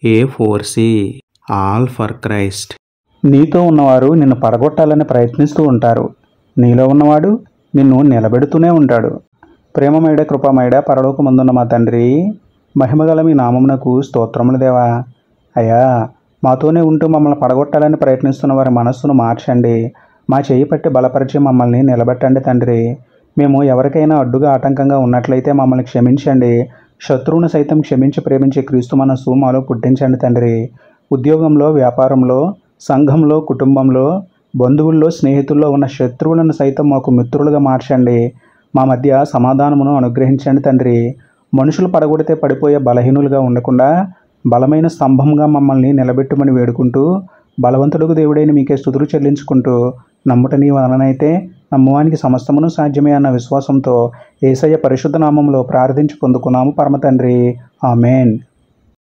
A4C all for Christ. నీతో ఉన్నవారు నిన్ను పడగొట్టాలని ప్రయత్నిస్తూ ఉంటారు. నీలో ఉన్నవాడు నిన్ను నిలబెడుతూనే ఉంటాడు. ప్రేమమయుడ కృపామయుడ పరలోకమందున్న మా తండ్రి, మహిమగల మీ నామమునకు స్తోత్రములు దేవా. అయ్యా, మాతోనే ఉంటూ మమ్మల్ని పడగొట్టాలని ప్రయత్నిస్తున్న వారి మనస్సును మార్చండి. మా చేయి పట్టి బలపరిచి మమ్మల్ని నిలబెట్టండి తండ్రి. మేము ఎవరికైనా అడ్డుగా ఆటంకంగా ఉన్నట్లయితే మమ్మల్ని క్షమించండి. శత్రువును సైతం క్షమించి ప్రేమించే క్రీస్తు మనస్సు మాలో పుట్టించండి తండ్రి. ఉద్యోగంలో, వ్యాపారంలో, సంఘంలో, కుటుంబంలో, బంధువుల్లో, స్నేహితుల్లో ఉన్న శత్రువులను సైతం మాకు మిత్రులుగా మార్చండి. మా మధ్య సమాధానమును అనుగ్రహించండి తండ్రి. మనుషులు పడగొడితే పడిపోయే బలహీనులుగా ఉండకుండా బలమైన స్తంభంగా మమ్మల్ని నిలబెట్టుమని వేడుకుంటూ, బలవంతుడుకు దేవుడైన మీకే స్తుతులు చెల్లించుకుంటూ, నమ్ముట నీ వలనైతే నమ్మువానికి సమస్తమును సాధ్యమే అన్న విశ్వాసంతో యేసయ్య పరిశుద్ధ నామములో ప్రార్థించి పొందుకున్నాము పరమ తండ్రి. ఆమెన్.